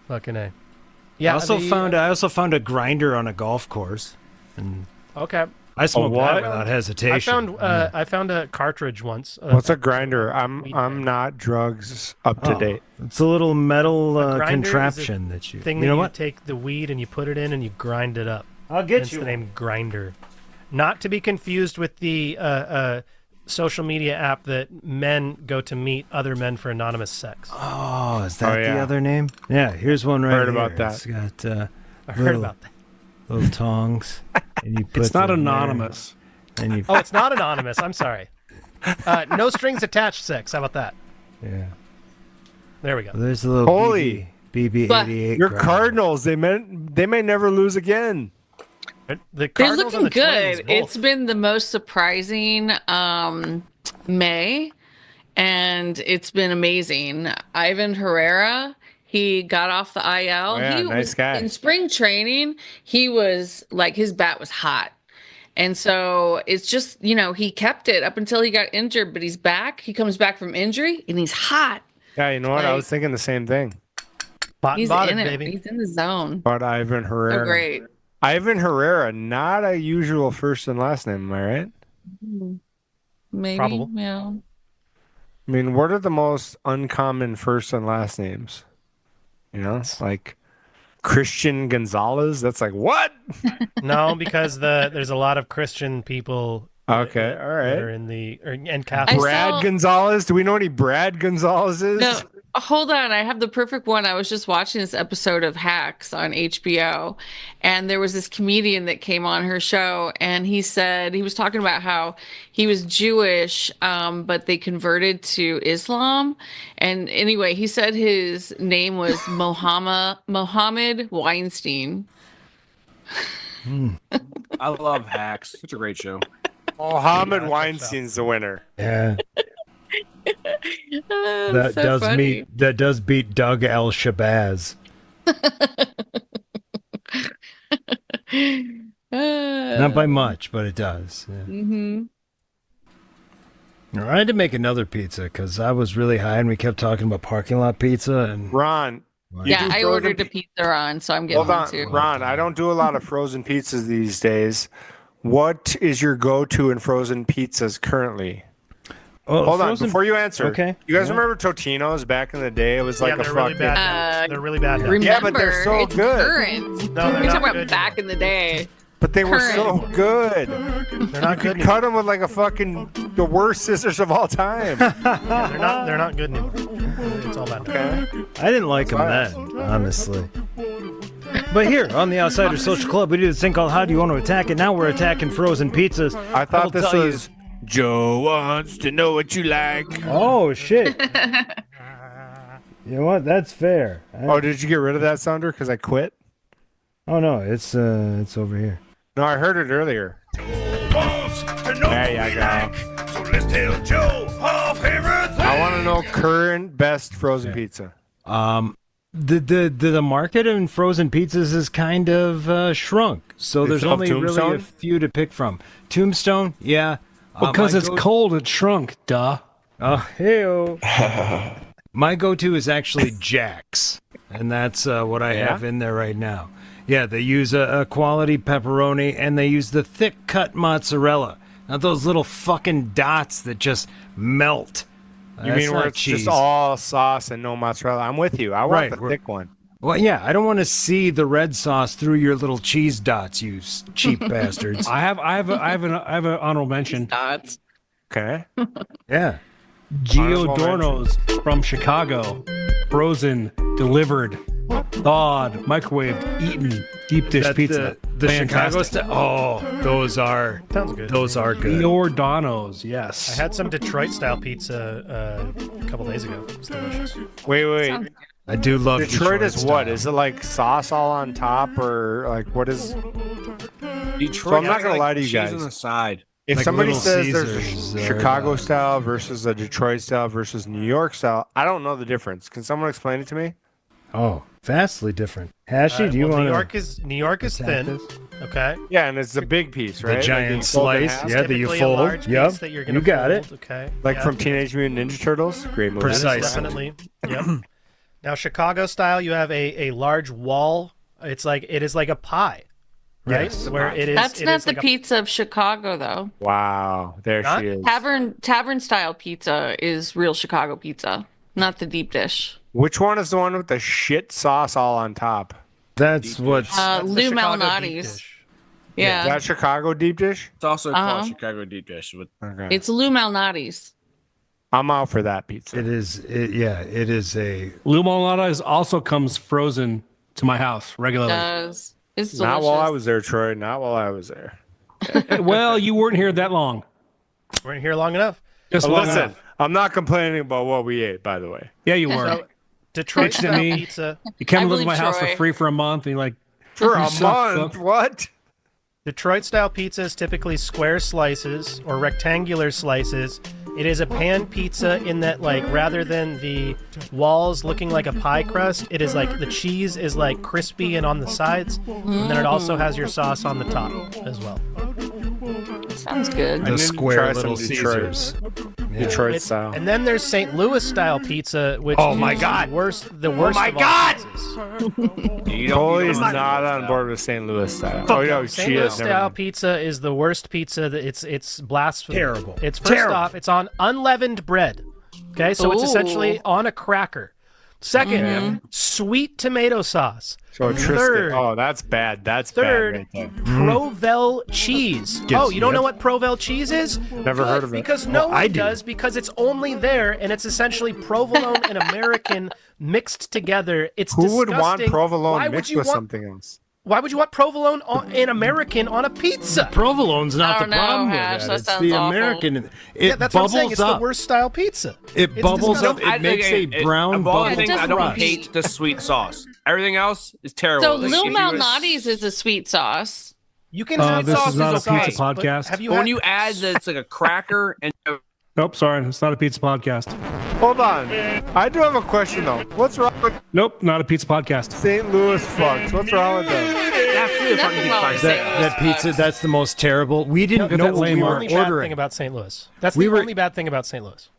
Fucking A. Yeah. I also found a grinder on a golf course, and Okay. I smoked what? that without hesitation. I found a cartridge once. What's a grinder? weed I'm not drugs up to date. It's a little metal A grinder is a contraption that you. thing You that know you what? take the weed and you put it in and you grind it up. I'll get Hence you. the name Grinder. Not to be confused with the social media app that men go to meet other men for anonymous sex. Oh, is that Oh, yeah. the other name? Yeah, here's one right Heard here. about that. It's got I heard about that. little tongs, and you put It's not them there, anonymous. and you, Oh, it's not anonymous. I'm sorry. No strings attached sex. How about that? yeah. There we go. There's a little Holy. BB-88. Your grinder. Cardinals, they may never lose again. The They're Cardinals and looking the Twins, good. both. It's been the most surprising May, and it's been amazing. Ivan Herrera, he got off the IL. Oh, yeah, he nice was guy. in spring training. He was like his bat was hot. And so it's just, he kept it up until he got injured, but he's back. He comes back from injury and he's hot. Yeah, you know what? I Like- was thinking the same thing. He's bought in it, it. baby. He's in the zone. But Ivan So Herrera. great. Ivan Herrera, not a usual first and last name, am I right? Maybe. Probable. Yeah. I mean, what are the most uncommon first and last names? Like Christian Gonzalez. That's like what? No, because there's a lot of Christian people. Okay, all That are right. and Catholic. Brad saw- Gonzalez. Do we know any Brad Gonzalezes? No, hold on. I have the perfect one. I was just watching this episode of Hacks on HBO, and there was this comedian that came on her show, and he was talking about how he was Jewish, but they converted to Islam. And anyway, he said his name was Mohammed Weinstein. I love Hacks. Such a great show. Mohammed Yeah, Weinstein's the winner. Yeah, Oh, that so does funny. beat Doug El Shabazz. Not by much, but it does. Yeah. Mm-hmm. I had to make another pizza because I was really high, and we kept talking about parking lot pizza. And Ron. you Yeah, do I frozen ordered a pi- pizza on, so I'm getting Hold one on, too. Ron. I don't do a lot of frozen pizzas these days. What is your go-to in frozen pizzas currently? Hold on, before you answer. Okay. You guys Yeah. remember Totino's back in the day? It was like Yeah, a they're really fucking. bad. now. They're really bad. now. Remember, Yeah, but they're so it's good. Current. No, they're You're not talking about good back in the day. But they were so good. They're not good. You cut them with like a fucking the worst scissors of all time. Yeah, they're not good anymore. It's all bad. now. Okay. I didn't like them then, honestly. But here on the Outsider Social Club, we do this thing called "How Do You Want to Attack It?" Now we're attacking frozen pizzas. I will thought this tell you- was Joe wants to know what you like. Oh shit! You know what? That's fair. Oh, did you get rid of that sounder because I quit? Oh no, it's over here. No, I heard it earlier. There you go. So let's tell Joe of everything. I want to know current best frozen pizza. The market in frozen pizzas is kind of shrunk, so They there's still have only really a Tombstone? few to pick from. Tombstone, yeah. Because my it's go- cold, it shrunk. Duh. Oh, hey My go-to is actually Jack's, and that's what I have in there right now. Yeah, they use a quality pepperoni, and they use the thick-cut mozzarella, not those little fucking dots that just melt. You That's mean where not it's cheese. just all sauce and no mozzarella? I'm with you. I want Right, the we're- thick one. Well, yeah, I don't want to see the red sauce through your little cheese dots, you cheap bastards. I have an honorable mention. Dots. Okay. Yeah. Giordano's from Chicago, frozen, delivered, thawed, microwaved, eaten, deep dish pizza. The Chicago Fantastic. style. Oh, those are Sounds good. those are good. Giordano's, yes. I had some Detroit style pizza a couple days ago. It's delicious. Wait. Sounds I do love Detroit is what? style. Is it like sauce all on top or like what is? Detroit. So I'm not has, gonna like, lie to you cheese guys. on the side. If Like somebody Little says there's Caesars a or, Chicago style versus a Detroit style versus New York style, I don't know the difference. Can someone explain it to me? Oh, vastly different. Hashi, do you well, want New York is thin. Okay. Yeah, and it's a big piece, right? the Like giant you fold it in slice? half? Yeah, that you Typically a fold. large Yep, piece that you're gonna you got fold. it. Okay. Like yeah. from Teenage Mutant Ninja Turtles. Great movie. That is Precisely. definitely. Yep. Now, Chicago style, you have a large wall. It is like a pie, right? Yes. Where it is. That's it not is the like pizza of Chicago, though. Wow, there Not she is. Tavern style pizza is real Chicago pizza, not the deep dish. Which one is the one with the shit sauce all on top? That's what's that's the Lou Chicago deep Malnati's. dish. Yeah, Is that Chicago deep dish? It's also Uh-huh. called Chicago deep dish. With Okay. it's Lou Malnati's. I'm out for that pizza. it is. It is a. Lou Malnati's also comes frozen to my house regularly. Does it's delicious. Not while I was there, Troy. Not while I was there. Well, you weren't here that long. We're in here long enough. Just long Listen, enough. I'm not complaining about what we ate, by the way. Yeah, you were. So, Detroit Bitched at style me. pizza. You came I to live in my believe house for Troy. free for a month, and you're like, For a You suck, month? fuck. What? Detroit style pizza is typically square slices or rectangular slices. It is a pan pizza in that, like, rather than the walls looking like a pie crust, it is like the cheese is like crispy and on the sides, and then it also has your sauce on the top as well. Sounds good. I The need to square try some Little Detroit. Caesars. Detroit It's- style. And then there's St. Louis style pizza, which Oh my is God. the worst. The worst. my of all God. pizzas. you Chloe's don't not on board with St. Louis style. Oh, no, St. she Louis is. Never style mind. pizza is the worst pizza. That it's blasphemy. Terrible. It's first Terrible. off, it's on unleavened bread. Okay, so it's essentially Ooh. on a cracker. Second, sweet tomato sauce. So Tristan. Third. Oh, that's bad. That's Third, bad right there. Provel cheese. Yes, Oh, you don't yep. know what Provel cheese is? Never Good, heard of it. Because no I one do. does, because it's only there, and it's essentially provolone and American mixed together. It's Who would want disgusting. provolone Why would mixed you with want, something else? Why would you want provolone and American on a pizza? Provolone's not I the don't know, problem Hash, with that that. It's sounds the awful. American. It Yeah, that's what I'm saying. bubbles It's up. the worst style pizza. It It's bubbles up. disgusting. It makes a brown Of all the bubble things, I doesn't don't crust. hate the sweet sauce. Everything else is terrible. So Like, Lou if you was- Malnati's is a sweet sauce. You can this sauce is not a is okay, pizza but podcast. Have you But when had- you add that it's like a cracker and Nope, sorry, it's not a pizza podcast. Hold on. I do have a question, though. What's wrong with Nope, not a pizza podcast. St. Louis fucks? What's wrong with them? absolutely fucking Nothing wrong with pizza. St. Louis That pizza, fucks. that's the most terrible. We didn't Look at know that what we lame were art. only bad thing ordering. about St. Louis. That's We the were- only bad thing about St. Louis.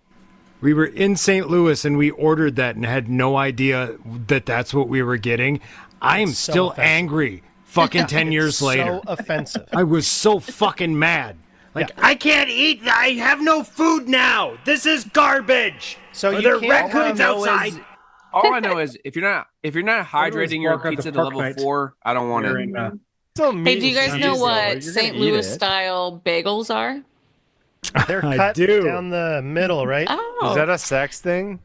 We were in St. Louis and we ordered that and had no idea that that's what we were getting. I am so still offensive. angry. Fucking 10 years So later. offensive. I was so fucking mad. Like, I can't eat. I have no food now. This is garbage. So Are you there can't- raccoons All I know outside? All I know is if you're not hydrating your walk out the pizza to park level night. 4, I don't want We're it. in, Still Hey, meat do you guys and know cheese, though. what You're St. gonna eat Louis it. style bagels are? They're I cut do. down the middle, right? Oh, Is that a sex thing?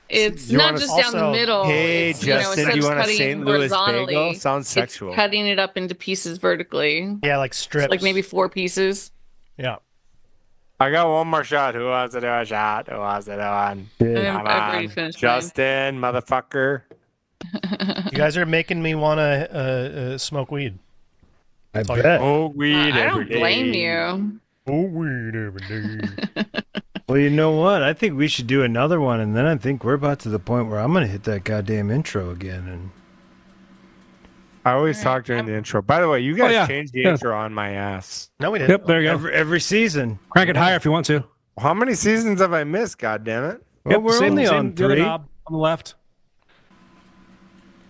it's you not wanna- just down the Also, middle. Hey, it's, Justin, instead do you of want a cutting St. Louis horizontally, bagel? Sounds sexual. It's cutting it up into pieces vertically, Yeah, like strips. like maybe 4 pieces. Yeah. I got one more shot. Who wants to do a shot? Who wants to do one? Come I've already on. finished mine. Justin, motherfucker. You guys are making me want to smoke weed. I bet. Oh, weed I every don't day. blame you. Oh, weed every day. Well, you know what? I think we should do another one, and then I think we're about to the point where I'm going to hit that goddamn intro again. And I always talk during the intro. By the way, you guys yeah. changed the Yeah. intro on my ass. No, we didn't. Yep, there you go. every season. Crank it higher if you want to. How many seasons have I missed? God damn it! Well, Yep, we're same- only same- on the other 3. knob on the left.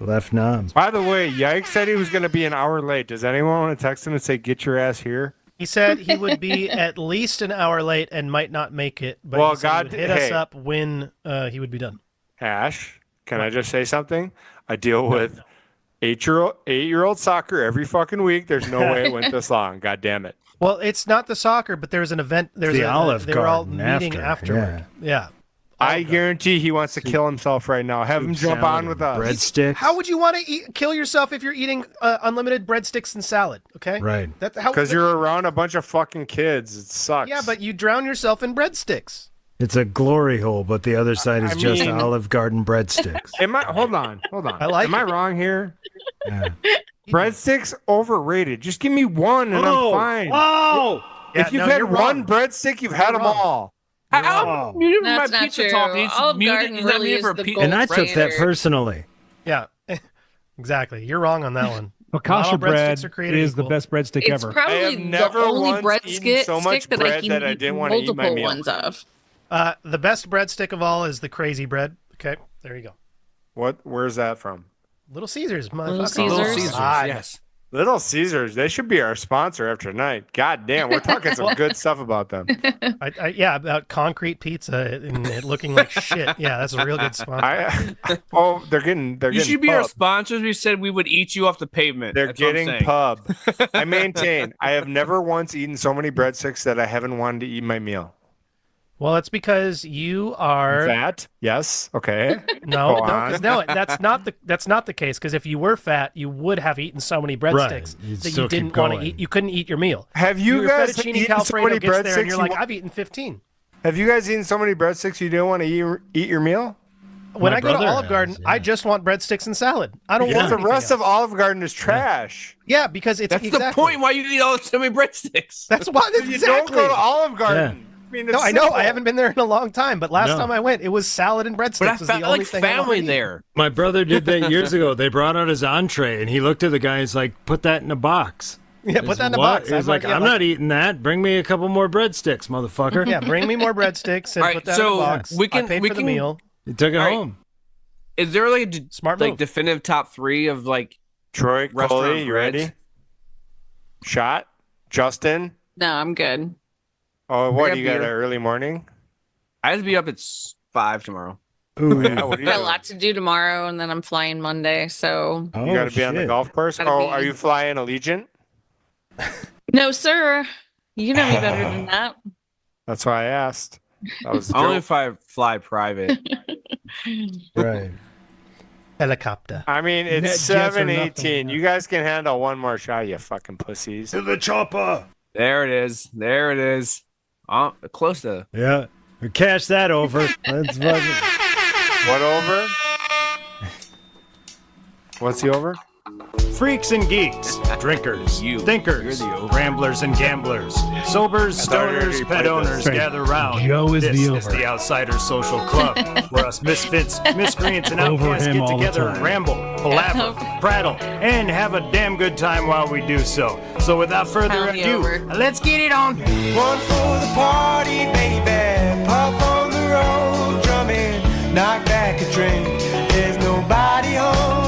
Left knob. By the way, Yike said he was going to be an hour late. Does anyone want to text him and say, "Get your ass here"? He said he would be at least an hour late and might not make it, but Well, he said God- he would hit us hey. up when he would be done. Ash, can I just say something? I deal with eight-year-old soccer every fucking week. There's no way it went this long. God damn it! Well, it's not the soccer, but there was an event. There's The a, Olive they were all Garden meeting after, afterward. Yeah. I guarantee he wants to kill himself right now. Have him jump on with us. Breadsticks. How would you want to kill yourself if you're eating unlimited breadsticks and salad? Okay. Right. That's how. Because you're around a bunch of fucking kids. It sucks. Yeah, but you drown yourself in breadsticks. It's a glory hole, but the other side is I just mean- Olive Garden breadsticks. Am I? Hold on. I like Am I wrong here? Yeah. Breadsticks overrated. Just give me one and I'm fine. Oh! Yeah, if you've no, had you're one wrong. breadstick, you've had You're them wrong. all. I'm muted That's my not pizza true. talk. He's Olive muted. Garden He's not really muted is for the pizza. And I took that standard. personally. Yeah. Exactly. You're wrong on that one. Well, Not all kosher bread breadsticks are created is the equal. best breadstick It's ever. probably I have never the only once eaten breadstick so much that I bread can that I eat didn't want to eat my multiple meal. ones of. The best breadstick of all is the crazy bread. Okay. There you go. What? Where's that from? Little Caesars, motherfucker. Little Caesars. Little Caesars, Ah, yes. Little Caesars. They should be our sponsor after tonight. God damn, we're talking some good stuff about them. Yeah, about concrete pizza and it looking like shit. Yeah, that's a real good sponsor. They're getting. You should be pub. our sponsors. We said we would eat you off the pavement. They're That's what I'm getting saying. pub. I maintain. I have never once eaten so many breadsticks that I haven't wanted to eat my meal. Well, it's because you are Fat? Yes. Okay. no, Go no, on. 'cause no, that's not the case. Because if you were fat, you would have eaten so many breadsticks You'd that still you keep didn't want to going. eat. You couldn't eat your meal. Have you Your guys fettuccine eaten so Alfredo many gets there, and breadsticks? you're like, I've eaten 15. Have you guys eaten so many breadsticks you didn't want to eat your meal? When My I go to brother Olive has, Garden, yeah. I just want breadsticks and salad. I don't Because want the anything rest else. of Olive Garden is trash. Yeah, because it's That's exactly. the point why you eat all so many breadsticks. That's why. That's You exactly. don't go to Olive Garden. I mean, it's No, I know. simple. I haven't been there in a long time, but last No. time I went, it was salad and breadsticks. But I was felt the only like thing I wanted family to eat. there. My brother did that years ago. They brought out his entree, and he looked at the guy. He's like, "Put that in a box." Yeah, put that in a What? box. He's like, yeah, "I'm not eating that. Bring me a couple more breadsticks, motherfucker." Yeah, bring me more breadsticks and All right, put that so in a box. we can- I paid we for the can- meal. He took it All right. home. Is there like a Smart like move. definitive top 3 of like Troy, restaurant Coley, you breads? ready? Shot? Justin? No, I'm good. Oh, what? got You got an beer. early morning? I have to be up at 5 tomorrow. Ooh, Yeah, what do I got a lot to do tomorrow, and then I'm flying Monday. So Oh, You got to be on the shit. golf course? Gotta Oh, be- are you flying Allegiant? no, sir. You know me better than that. That's why I asked. That was a Only joke. if I fly private. Right. Helicopter. I mean, Net it's jets or nothing, 7:18. yeah. You guys can handle one more shot, you fucking pussies. To the chopper. There it is. There it is. Close to. Yeah. We cash that over. Let's fucking. What over? What's the over? Freaks and geeks, drinkers, You. thinkers, You're the over. ramblers and gamblers, sobers, thought you already stoners, played pet this. owners Right. gather round. Joe is this the is over. the Outsiders Social Club, where us misfits, miscreants, and Over outcasts him get all the together and time. ramble, palaver, prattle, and have a damn good time while we do so. So without further Pound me ado, over. let's get it on. One for the party, baby. Pop on the road, drumming. Knock back a drink. There's nobody home.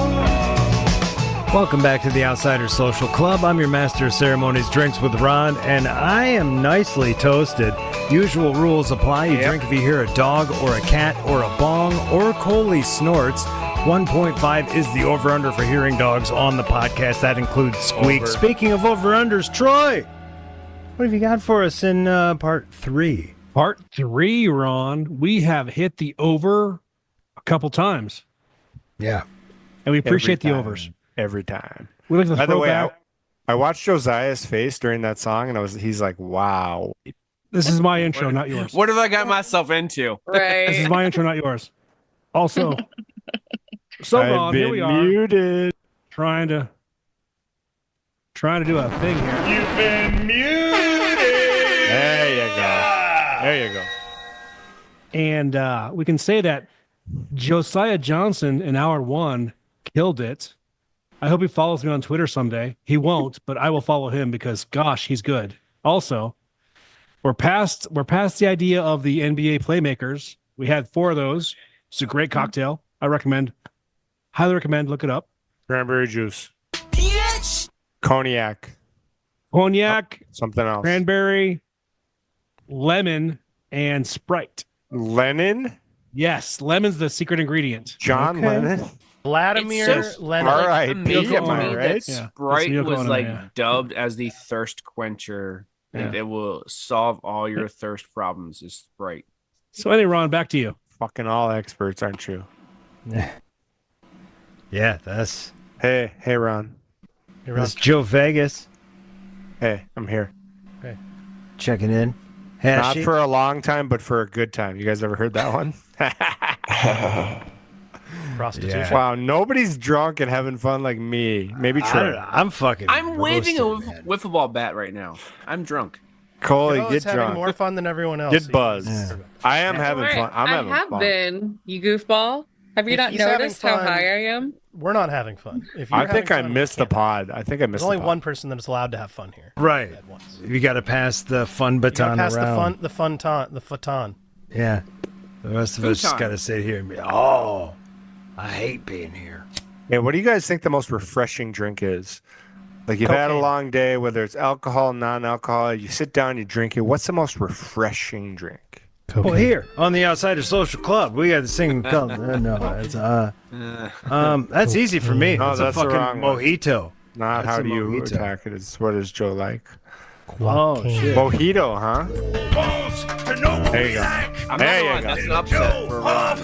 Welcome back to the Outsiders Social Club. I'm your master of ceremonies, Drinks with Ron, and I am nicely toasted. Usual rules apply. You drink if you hear a dog or a cat or a bong or Coley snorts. 1.5 is the over-under for hearing dogs on the podcast. That includes squeaks. Speaking of over-unders, Troy, what have you got for us in part 3? Part 3, Ron. We have hit the over a couple times, Yeah. and we appreciate the Every time. overs. Every time. We like to By the throw way, back. I watched Josiah's face during that song, and he's like, wow. This is my intro, not yours. What have I got myself into? This is Right. my intro, not yours. Also, so I've Ron, here been we are muted. trying to do a thing here. You've been muted. There you go. There you go. And we can say that Josiah Johnson in hour 1 killed it. I hope he follows me on Twitter someday. He won't, but I will follow him because gosh, he's good. Also, we're past the idea of the NBA playmakers. We had 4 of those. It's a great cocktail. I highly recommend, look it up. Cranberry juice. Cognac. Cognac, Something else. cranberry, lemon, and Sprite. Lennon? Yes, lemon's the secret ingredient. John Okay. Lennon? Vladimir It's so- Lenin. All right, Amazing am to I me right? that Yeah, Sprite that's Yoko was Ono, like yeah. dubbed as the thirst quencher. And Yeah. it will solve all your thirst problems. Is Sprite. So anyway, Ron, back to you. Fucking all experts, aren't you? Yeah, that's Hey, Ron. that's Joe Vegas Hey, I'm here. checking in. Not Hashy. for a long time, but for a good time. You guys ever heard that one? Prostitution. Yeah. Wow, nobody's drunk and having fun like me. Maybe I don't Troy. know. I'm fucking. I'm waving a roasted, man. wiffle ball bat right now. I'm drunk. Coley, Joe get is having drunk. more fun than everyone else. Get buzzed. Yeah. I am having fun. I'm I having have fun. been, you goofball. Have you If not he's having noticed how fun- high I am? We're not having fun. If you're I think I having fun, missed we the can't. pod. I think I missed There's only the pod. one person that's allowed to have fun here. Right. At once. You got to pass the fun You gotta baton pass around. the futon. Yeah. The rest of us Futon. got to sit here and be, oh, I hate being here. Yeah, what do you guys think the most refreshing drink is? Like you've had a Cocaine. long day, whether it's alcohol, non-alcohol, you sit down, you drink it. What's the most refreshing drink? Well, here on the Outsider Social Club, we got this thing called that's easy for me. No, It's that's a the fucking wrong one. mojito. Not That's how a do you mojito. attack it. It's what does Joe like? Oh shit! Mojito, huh? There you go. I'm There not you gonna lie, go. that's an upset for Ron.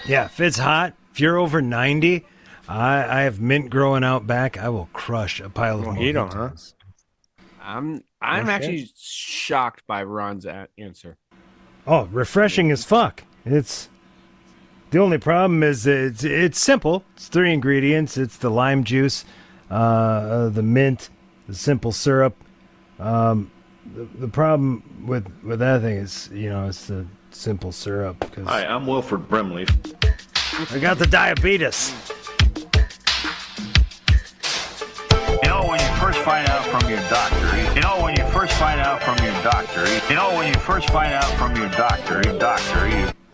Yeah, if it's hot, if you're over 90, I have mint growing out back. I will crush a pile of Mojito, huh? mojitos. I'm Okay. actually shocked by Ron's answer. Oh, refreshing as fuck. It's the only problem is that it's simple. It's 3 ingredients. It's the lime juice, the mint, the simple syrup. The problem with that thing is, it's the simple syrup. Cause Hi, I'm Wilford Brimley. I got the diabetes. You know when you first find out from your doctor. You know when you first find out from your doctor. You know when you first find out from your doctor.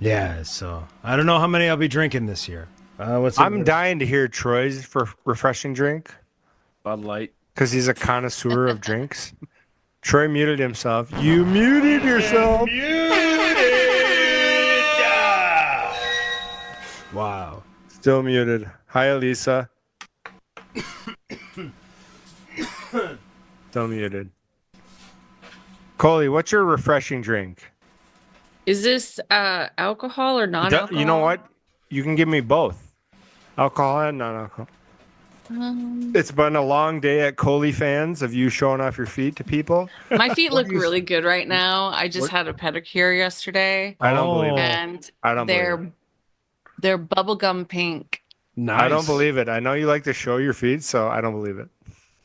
Yeah, so I don't know how many I'll be drinking this year. I'm dying to hear Troy's for refreshing drink Bud Light. because he's a connoisseur of drinks. Troy muted himself. You muted yourself. Wow. Still muted. Hi, Elisa. Still muted. Coley, what's your refreshing drink? Is this alcohol or non-alcohol? You know what? You can give me both. Alcohol and non-alcohol. It's been a long day at Coley fans of you showing off your feet to people. My feet look really good right now. I just had a pedicure yesterday, I don't believe it. and I don't believe it. they're bubblegum pink. Nice. I don't believe it. I know you like to show your feet, so I don't believe it.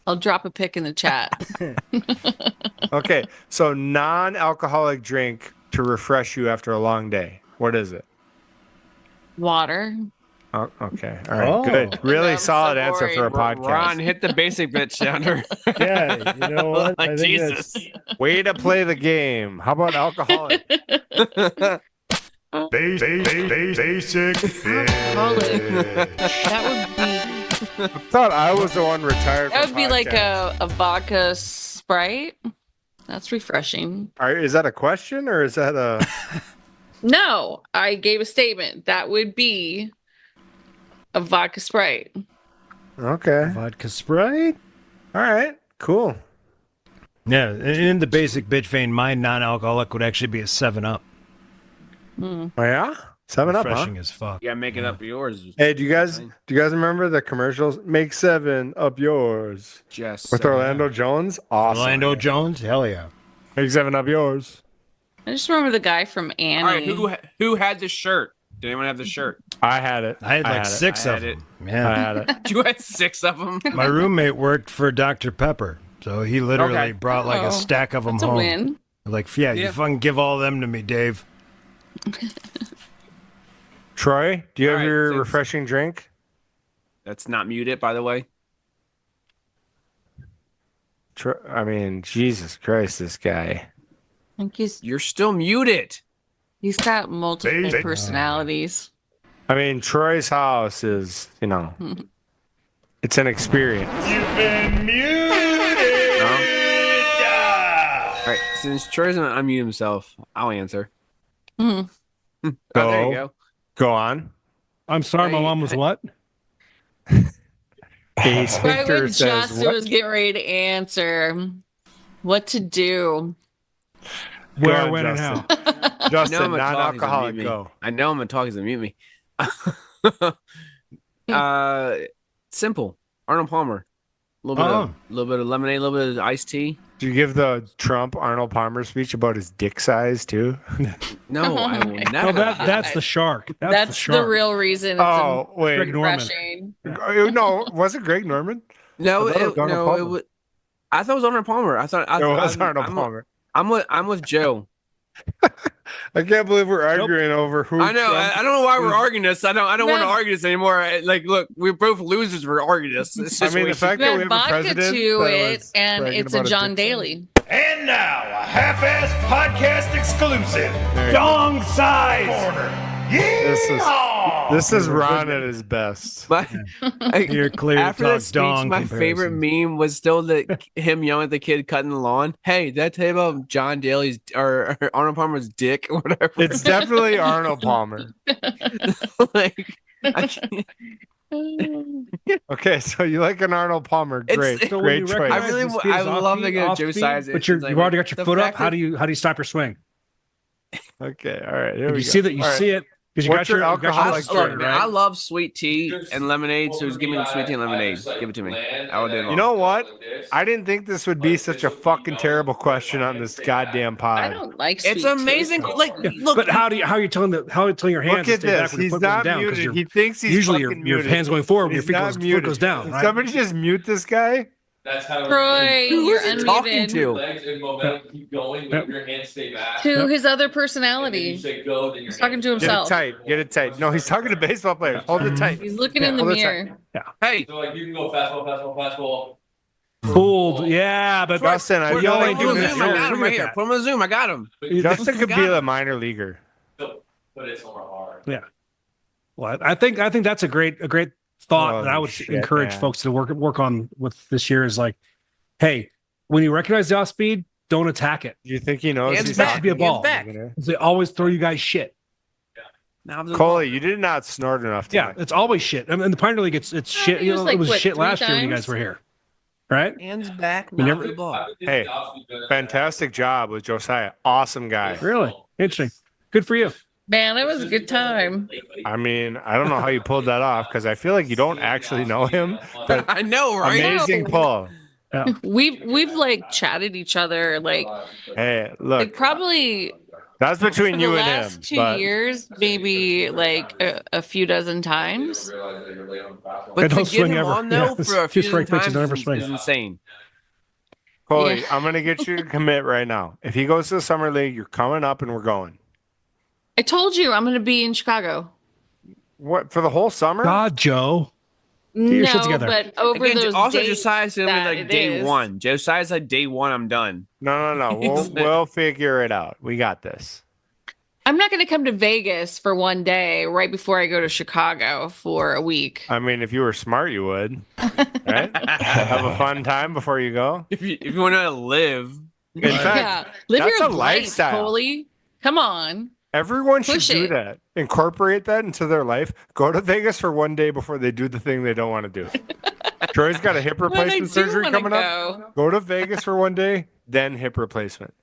I'll drop a pic in the chat. Okay, so non-alcoholic drink to refresh you after a long day. What is it? Water. Oh, okay, all right, Oh. good. Really I'm solid so answer for a worried. podcast. Ron hit the basic bitch downer. Yeah, you know what? Like Jesus. Way to play the game. How about alcoholic? Basic. Alcoholic. That would be I thought I was the one retired. that from would be like podcasts. a vodka Sprite. That's refreshing. Is that a question or is that a? No, I gave a statement. That would be a vodka Sprite. Okay. Vodka Sprite? All right. Cool. Yeah, in the basic bitch vein, my non-alcoholic would actually be a 7-Up. Oh, yeah. 7-Up, huh? Refreshing as fuck. Yeah, make it up yours. Hey, do you guys remember the commercials? Make 7 up yours Just with Orlando Jones. Awesome. Orlando Jones? Hell yeah. Make 7 up yours. I just remember the guy from Annie. All right, who had the shirt? Did anyone have the shirt? I had it. I had like it. 6 I of had them. I Yeah. had it. You had 6 of them. My roommate worked for Dr. Pepper, so he literally Okay. brought like Oh, a stack of them That's a home. win. Like, yeah, you Yeah. fucking give all them to me, Dave. Troy, do you have All right, your thanks. refreshing drink? That's not muted, by the way. I mean, Jesus Christ, this guy. I think You're still muted. he's got multiple Basic. personalities. I mean, Troy's house is, it's an experience. You've been muted. All right, since Troy's gonna unmute himself, I'll answer. Hmm. Oh, there you go. Go on. I'm sorry, my Hey, mom was what? Ace Right Victor when says, Justin what? was getting ready to answer what to do. Go Where, on, when, and Justin. how? Justin, I'm gonna talk, he's gonna non-alcoholic, mute me. go. I know I'm gonna talk. He's gonna mute me. Simple. Arnold Palmer. A little bit of lemonade, a little bit of iced tea. Do you give the Trump Arnold Palmer speech about his dick size too? No, I will my never. No, that's the shark. That's, the That's shark. the real reason it's Oh wait, Greg Norman. refreshing. no, was it Greg Norman? No, I thought it was Arnold Palmer. it was. I thought it was Arnold Palmer. I thought It was I'm, Arnold I'm, Palmer. I'm with Joe. I can't believe we're arguing over who. I know. Trump- I don't know why we're arguing this. I don't want to Man. argue this anymore. Like, look, we're both losers. We're arguing this. It's I mean, the situation. fact that we Add have a vodka president to that it, was and bragging it's a about his John dick size. Daly. And now, a half-assed podcast exclusive. There you go. Dong Size Corner. This is- Yeah! This is Ron at his best. But You're clear to after talk that speech, dong my favorite comparisons. meme was still him yelling at the kid cutting the lawn. Hey, that tell you about John Daly's or Arnold Palmer's dick or whatever. It's definitely Arnold Palmer. like, I can't- Okay, so you like an Arnold Palmer? Great, It's- So when great you choice. recognize I really the w- speed I is would love to off-speed, get a off-speed, Josiah's but you've insight, already like, got your the foot up. fact How that- do you stop your swing? Okay, all right. Here If we you go. see that, you All right. see it because you What's got your you got alcoholic your I, starter, started, man, right? I love sweet tea and lemonade, so just give me the sweet tea and lemonade. Give it to me. All day long. You know what? I didn't think this would be such a fucking terrible question on this goddamn I pod. don't like It's sweet amazing. tea. Like, look, But how are you telling your hands Look to at stay back this. when your He's foot goes not down? 'Cause muted. you're- He thinks he's usually fucking your muted. hands going forward, your He's feet not foot muted. goes down, Can right? somebody just mute this guy? That's how Troy, who you're is he talking unmuted. to? legs and momentum keep going when your hands stay back. To his other And then you personality. say go, then your He's talking to hands- Get it himself. tight. Get it tight. No, he's talking to baseball players. Hold it tight. He's looking Yeah, in the hold it tight. mirror. hey, So like you can go fastball. Fooled, yeah, but Justin, I put feel him like on doing Zoom. this. I You got don't him forget right here. that. Put him on Zoom. I got him. Justin could Got be him. a minor leaguer. But it's somewhere hard. Yeah. Well, I think that's a great thought Oh, that I would shit, encourage man. folks to work on with this year is like, hey, when you recognize the off speed, don't attack it. Do you think he knows Hands he's back. not Should be a ball. Hands back. They always throw you guys shit. Now I'm just- Coley, you did not snort enough Yeah, tonight. it's always shit. I mean, the Pioneer League, it's shit. it You was know, like, it was what, shit 3 last year when you times? guys were here, right? Hands back. We Now never- to the ball. Hey, fantastic job with Josiah. Awesome guy. Really interesting. Good for you. Man, it was a good time. I mean, I don't know how you pulled that off because I feel like you don't actually know him. But I know, right? amazing know. pull. We've like chatted each other like Hey, like look, probably that's for between the you and last him. 2 But years, maybe like a few dozen times. But And to don't get swing him ever. on though Yeah, for a two few strike pitches, times don't ever is, swing. is insane. Coley, Yeah. I'm gonna get you to commit right now. If he goes to the summer league, you're coming up and we're going. I told you I'm going to be in Chicago. What for the whole summer? God, Joe. your shit No, together. but over Again, those also dates Josiah's gonna be that like it day is. one. Josiah's like day one. I'm done. No. We'll figure it out. We got this. I'm not going to come to Vegas for one day right before I go to Chicago for a week. I mean, if you were smart, you would. Right? Have a fun time before you go. If you want to live, In fact, Yeah, live that's your a life, lifestyle. Coley. Come on. everyone should Push do it. that. Incorporate that into their life. Go to Vegas for one day before they do the thing they don't want to do. Troy's got a hip When I replacement do surgery wanna coming up. Go to Vegas for one day, then hip replacement.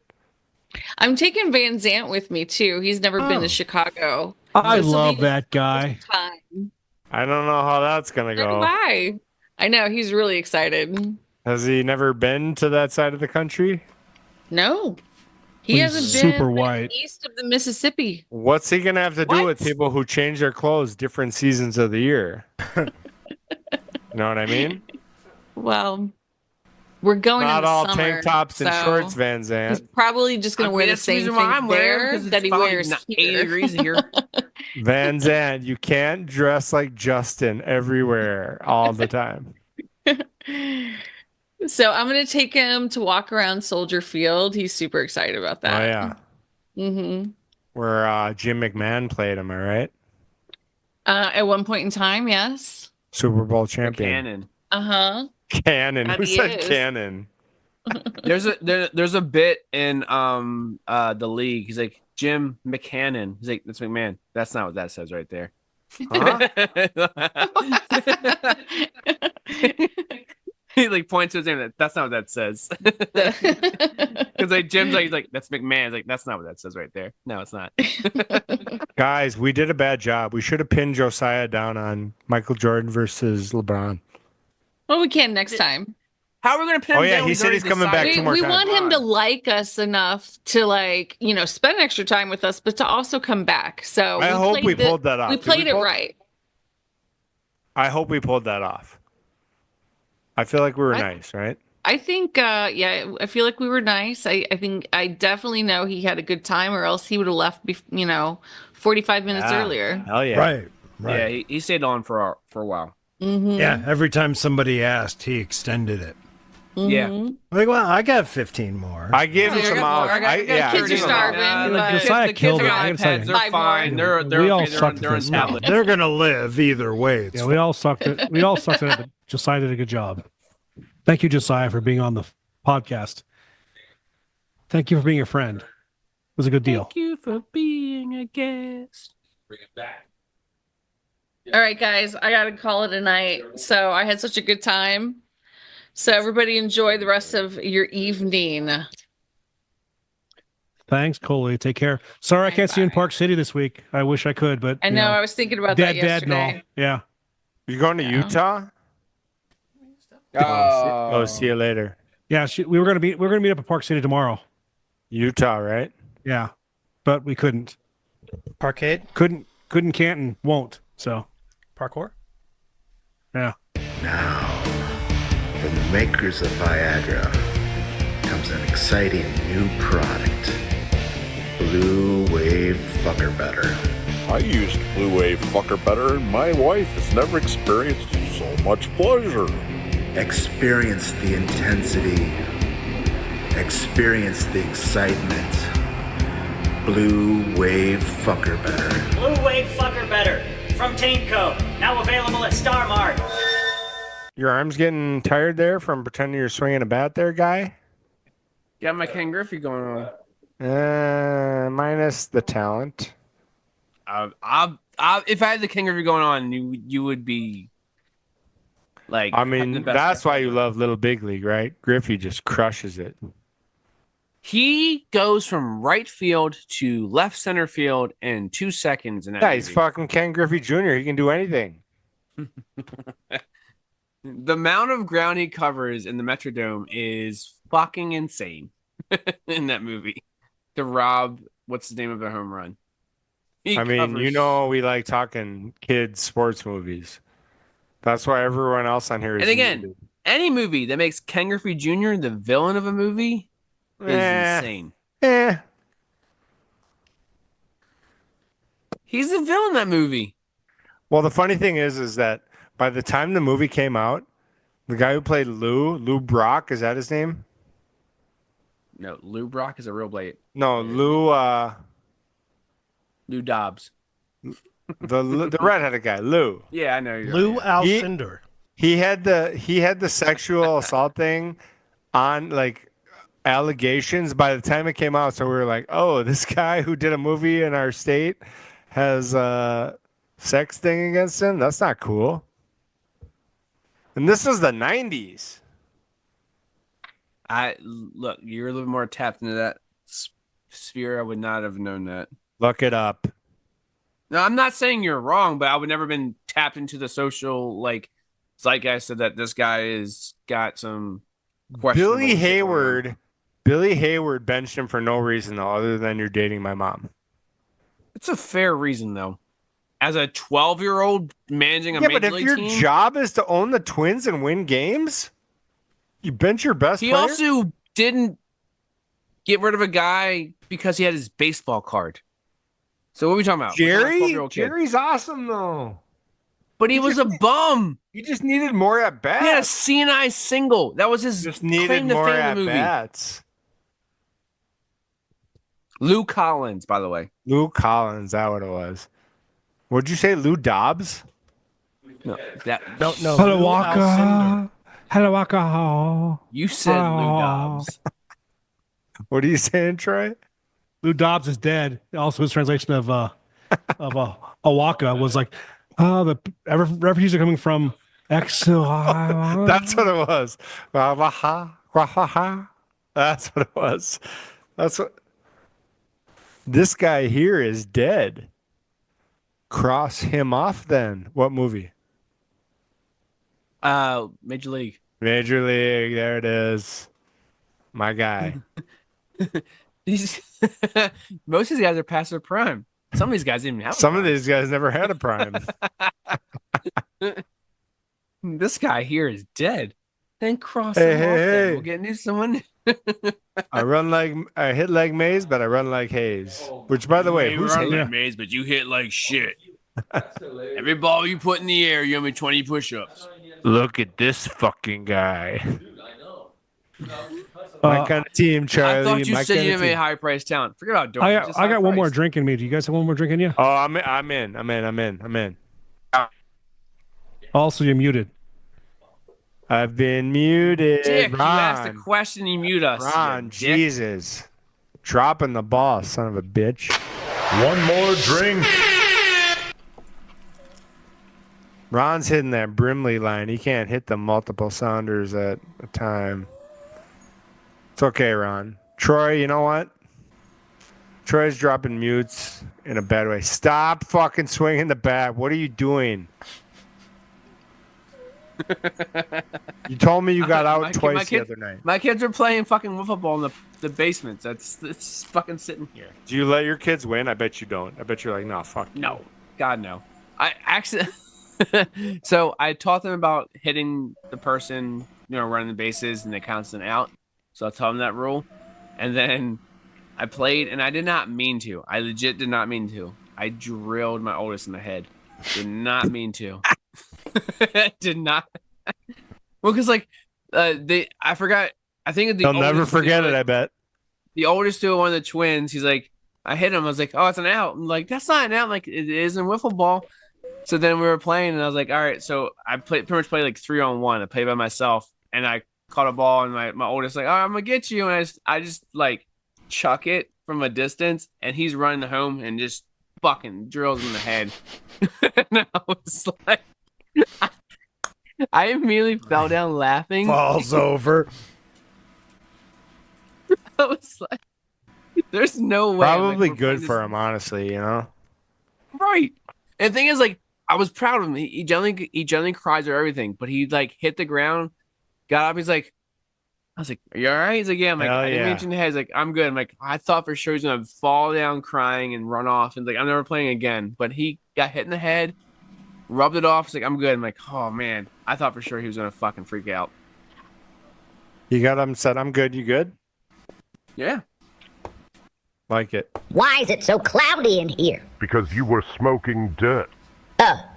I'm taking Van Zant with me too. He's never been Oh. to Chicago. I This'll love be that guy. his Time. I don't know how that's gonna So do go. I. I know he's really excited. Has he never been to that side of the country? No, he He's hasn't super been white. east of the Mississippi. What's he gonna have to do with What? people who change their clothes different seasons of the year? You know what I mean? Well, we're going in Not the all summer, tank tops and so shorts, Van He's Zandt. probably just going to wear the that's same reason thing why I'm wearing there because that it's he probably wears 80 here. degrees here. Van Zandt, you can't dress like Justin everywhere all the time. So I'm going to take him to walk around Soldier Field. He's super excited about Oh that. yeah, Mm-hmm. where Jim McMahon played him. All right, At one point in time, yes. Super Bowl champion. Cannon. Uh-huh. Cannon. And Who he said is. Cannon? There's a bit in the league. He's like Jim McCannon. He's like that's McMahon. That's not what that says right there. Huh? He like points to his name. That's not what that says. Because like Jim's like, he's like that's McMahon. He's like that's not what that says right there. No, it's not. Guys, we did a bad job. We should have pinned Josiah down on Michael Jordan versus LeBron. Well, we can next time. How are we gonna pin him Oh, yeah, down? he We've said he's already coming back decided. two We, more we times. want him to like us enough to like, spend extra time with us, but to also come back. So I hope we pulled that off. We Did played it pull- right. I hope we pulled that off. I feel like we were I- nice, right? I think, yeah, I feel like we were nice. I think I definitely know he had a good time, or else he would have left, 45 minutes Yeah. earlier. Hell yeah. Right. Yeah, he stayed on for a while. Mhm. Yeah. Every time somebody asked, he extended it. Yeah. Mhm. Like, well, I got 15 more. I gave him Yeah, I some got out. more. I got yeah, kids are I gave him starving. out. Like, but- Josiah The kids killed are it. on I gotta tell iPads. you. They're Five more. fine. They're We all okay. sucked They're on at this. tablets. They're gonna live either way. It's Yeah, we all sucked at it, but Josiah did a good job. Thank you, Josiah, for being on the podcast. Thank you for being a friend. It was a good deal. Thank you for being a guest. Bring it back. All right, guys, I gotta call it a night. So I had such a good time. So everybody enjoy the rest of your evening. Thanks, Coley. Take care. Sorry I can't see you in Bye. Park City this week. I wish I could, but I you know I was thinking about dead, that dead, and all. yesterday. Yeah. You going to Yeah. Utah? See you later. Yeah. We were gonna meet up at Park City tomorrow. Utah, right? Yeah, but we couldn't. Parkade? Couldn't. Can't. Won't. So Parkour? yeah. Now, from the makers of Viagra comes an exciting new product. Blue Wave Fucker Better. I used Blue Wave Fucker Better, and my wife has never experienced so much pleasure. Experience the intensity. Experience the excitement. Blue Wave Fucker Better. Blue Wave Fucker Better from Taintco. Now available at Star Mart. Your arm's getting tired there from pretending you're swinging a bat there, guy? Got my Ken Griffey going on. Minus the talent. If I had the Ken Griffey going on, you would be like. I having the mean, best that's why you ever. love Little Big League, right? Griffey just crushes it. He goes from right field to left center field in 2 seconds. In that Yeah, he's movie. fucking Ken Griffey Jr. He can do anything. The amount of ground he covers in the Metrodome is fucking insane in that movie. To rob, what's the name of the home run? He I mean, covers- you know, we like talking kids sports movies. That's why everyone else on here is. And again, muted. any movie that makes Ken Griffey Jr. the villain of a movie is Eh. insane. Eh. He's the villain in that movie. Well, the funny thing is that by the time the movie came out, the guy who played Lou Brock, is that his name? No, Lou Brock is a real blade. No, Lou. Lou Dobbs. The redheaded guy, Lou. Yeah, I know. You're Lou right. Alcindor. He had the sexual assault thing on like allegations by the time it came out. So we were like, oh, this guy who did a movie in our state has a sex thing against him. That's not cool. And this was the 90s. Look, you're a little more tapped into that sphere. I would not have known that. Look it up. No, I'm not saying you're wrong, but I would never been tapped into the social like zeitgeist that this guy has got some questionable Billy shit going on. Hayward. Billy Hayward benched him for no reason though, other than you're dating my mom. It's a fair reason though. As a 12-year-old managing a Yeah, major but if league your team, job is to own the Twins and win games, you bench your best he player. also didn't get rid of a guy because he had his baseball card. So what are we talking about? We're talking about a Jerry. 12-year-old kid. Jerry's awesome though. But he was a bum. He just needed more at bats. He had a CNI single. That was his just needed claim to more fame in at the movie. bats. Lou Collins, by the way. Lou Collins, that what it was. What'd you say, Lou Dobbs? No, that Don't know. Hello, Lou Alcindor. Walker. Hello, Walker. you said Lou Dobbs. What are you saying, Troy? Lou Dobbs is dead. Also, his translation of Awaka was like, the refugees are coming from X. That's what it was. That's what it was. That's what. This guy here is dead. Cross him off then. What movie? Major League. Major League. There it is. My guy. These most of these guys are past their prime. Some of these guys didn't even have. Some of these guys never had a prime. This guy here is dead. Then cross Hey, him hey, off. Then hey. we'll get new someone. I hit like Maze, but I run like Hayes. Which, by the way, You who's run Hayes? like maze, but you hit like shit. Every ball you put in the air, you owe me 20 push-ups. Look at this fucking guy. My kind of team, Charlie. I thought you my said kinda you didn't team. high price talent. Forget about Dortmund. I Just got one more high-priced. drink in me. Do you guys have one more drink in you? Oh, I'm in. Also, you're muted. I've been muted. Dick, you Ron. asked a question, you mute us. Ron, you dick. Jesus. Dropping the ball, son of a bitch. One more drink. Ron's hitting that Brimley line. He can't hit the multiple sounders at a time. It's okay, Ron. Troy, you know what? Troy's dropping mutes in a bad way. Stop fucking swinging the bat. What are you doing? You told me you got out twice the other night. My kids are playing fucking wiffle ball in the basement. It's fucking sitting here. Do you let your kids win? I bet you don't. I bet you're like, no, fuck. No, God no. I actually. So I taught them about hitting the person, running the bases, and they counts an out. So I taught them that rule, and then I played, and I did not mean to. I legit did not mean to. I drilled my oldest in the head. Did not mean to. Did not. Well, because I forgot. I think They'll never forget it. I bet. The oldest two, one of the twins, he's like, I hit him. I was like, oh, it's an out. I'm like, that's not an out. Like, it is in wiffle ball. So then we were playing, and I was like, all right. So I pretty much played like 3-on-1. I played by myself, and I caught a ball, and my oldest like, oh, I'm gonna get you, and I just like chuck it from a distance, and he's running home and just fucking drills in the head. And I was like, I immediately fell down laughing. Falls over. I was like, there's no way. Probably like, good for him, honestly, you know? Right. And the thing is, like, I was proud of him. He generally cries or everything, but he like hit the ground, got up. He's like, I was like, are you all right? He's like, yeah. I'm like, Hell I didn't yeah. mention the head. He's like, I'm good. I'm like, I thought for sure he's gonna fall down crying and run off. And like, I'm never playing again. But he got hit in the head, rubbed it off. He's like, I'm good. I'm like, oh man, I thought for sure he was gonna fucking freak out. You got him said, I'm good. You good? Yeah. Like it. Why is it so cloudy in here? Because you were smoking dirt. Oh.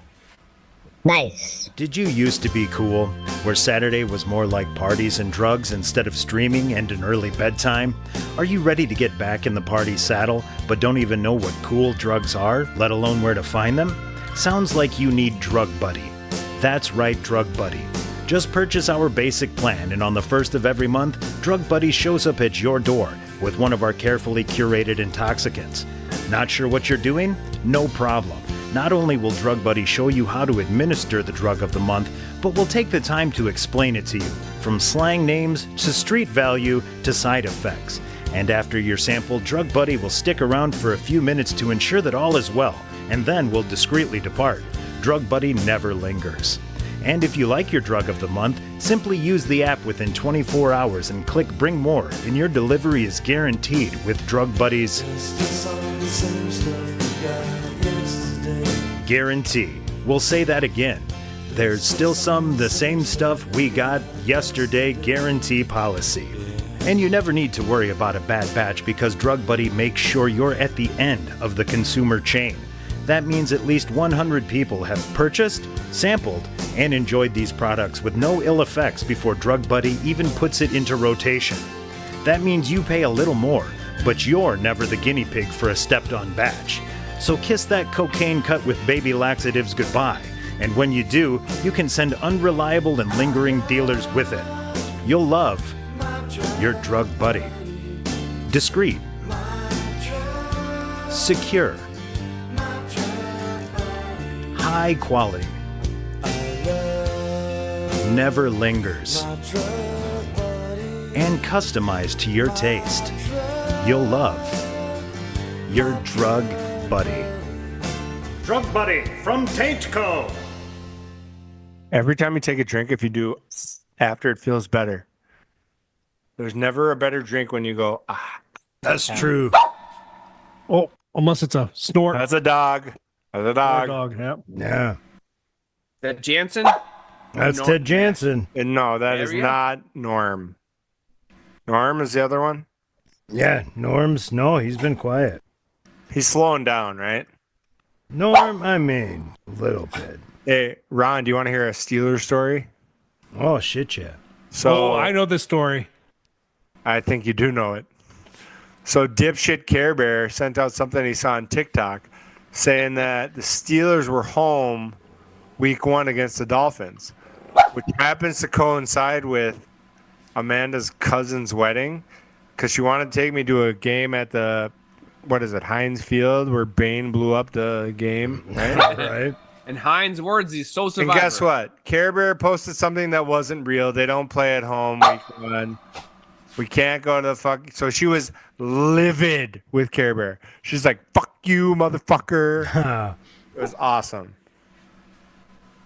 Nice. Did you used to be cool, where Saturday was more like parties and drugs instead of streaming and an early bedtime? Are you ready to get back in the party saddle, but don't even know what cool drugs are, let alone where to find them? Sounds like you need Drug Buddy. That's right, Drug Buddy. Just purchase our basic plan, and on the first of every month, Drug Buddy shows up at your door with one of our carefully curated intoxicants. Not sure what you're doing? No problem. Not only will Drug Buddy show you how to administer the drug of the month, but we'll take the time to explain it to you, from slang names to street value to side effects. And after your sample, Drug Buddy will stick around for a few minutes to ensure that all is well, and then will discreetly depart. Drug Buddy never lingers. And if you like your drug of the month, simply use the app within 24 hours and click Bring More, and your delivery is guaranteed with Drug Buddy's guarantee. We'll say that again. There's still some the same stuff we got yesterday guarantee policy. And you never need to worry about a bad batch because Drug Buddy makes sure you're at the end of the consumer chain. That means at least 100 people have purchased, sampled, and enjoyed these products with no ill effects before Drug Buddy even puts it into rotation. That means you pay a little more, but you're never the guinea pig for a stepped-on batch. So kiss that cocaine cut with baby laxatives goodbye, and when you do, you can send unreliable and lingering dealers with it. You'll love your Drug Buddy. Discreet. Secure. High quality. Never lingers. And customized to your taste. You'll love your Drug Buddy. Drug Buddy from Taint Co. Every time you take a drink, if you do after, it feels better. There's never a better drink when you go, ah. That's true. Oh, unless it's a snort. That's a dog. That's a dog. Yep. Yeah. That Jansen? That's Ted Jansen. And no, that There is we go. not Norm. Norm is the other one? Yeah, Norm's, no, he's been quiet. He's slowing down, right? Norm, I mean, a little bit. Hey, Ron, do you want to hear a Steelers story? Oh, shit, yeah. So Oh, I know this story. I think you do know it. So dipshit Care Bear sent out something he saw on TikTok saying that the Steelers were home week 1 against the Dolphins, which happens to coincide with Amanda's cousin's wedding because she wanted to take me to a game at the, what is it, Heinz Field, where Bane blew up the game, right? Right. And Heinz words, he's so And survivor. guess what? Care Bear posted something that wasn't real. They don't play at home week 1. We can't go to the fuck. So she was livid with Care Bear. She's like, fuck you, motherfucker. It was awesome.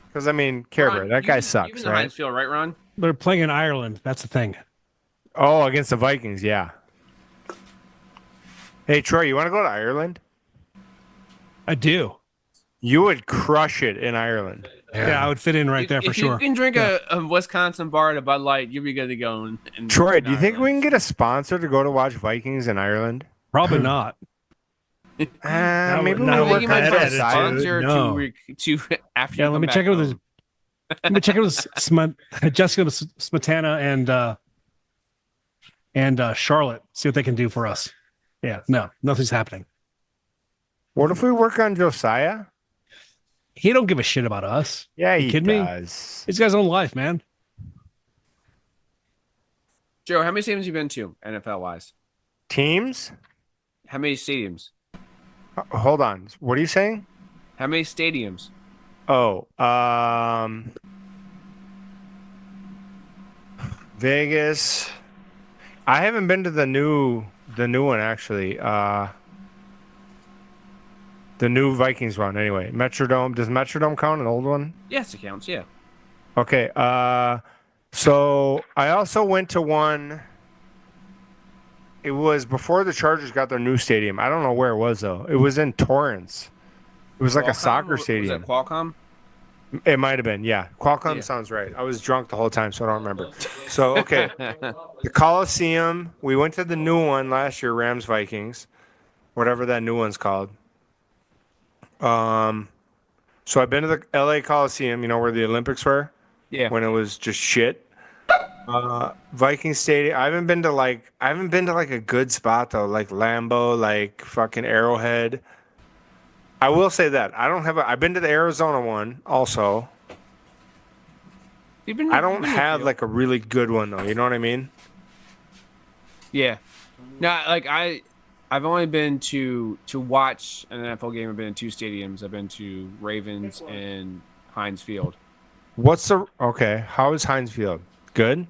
Because, I mean, Care Ron, Bear, that you guy been- sucks, You've been to right? Heinz Field, right, Ron? They're playing in Ireland. That's the thing. Oh, against the Vikings, yeah. Hey, Troy, you want to go to Ireland? I do. You would crush it in Ireland. Yeah, I would fit in right there for If sure. you can drink a Wisconsin bar at a Bud Light, you'll be good to go. In Troy, in do you think we Ireland. can get a sponsor to go to watch Vikings in Ireland? Probably not. Maybe Not we with work you on might that find a attitude, sponsor no. to after Yeah, you let come me back check it with home. his. Let me check it with Jessica Smetana and Charlotte. See what they can do for us. Yeah, no, nothing's happening. What if we work on Josiah? He don't give a shit about us. Yeah, he kidding me? does. He's got his own life, man. Joe, how many stadiums have you been to, NFL wise? Teams? How many stadiums? Hold on. What are you saying? How many stadiums? Oh, Vegas. I haven't been to the new one actually. The new Vikings one anyway. Metrodome. Does Metrodome count, an old one? Yes, it counts. Yeah. Okay. So I also went to one. It was before the Chargers got their new stadium. I don't know where it was though. It was in Torrance. It was like a Qualcomm? soccer Was stadium. it Qualcomm? It might have been, yeah. Qualcomm Yeah. sounds right. I was drunk the whole time, so I don't remember. So, okay. The Coliseum. We went to the new one last year, Rams Vikings, whatever that new one's called. So I've been to the LA Coliseum, you know, where the Olympics were, Yeah. when it was just shit. Viking Stadium. I haven't been to like a good spot though, like Lambeau, like fucking Arrowhead. I will say that I've been to the Arizona one also. You've been, I you've don't been to a have few. like a really good one though. You know what I mean? Yeah. No, like I've only been to watch an NFL game. I've been in 2 stadiums. I've been to Ravens and Heinz Field. Okay? How is Heinz Field? Good.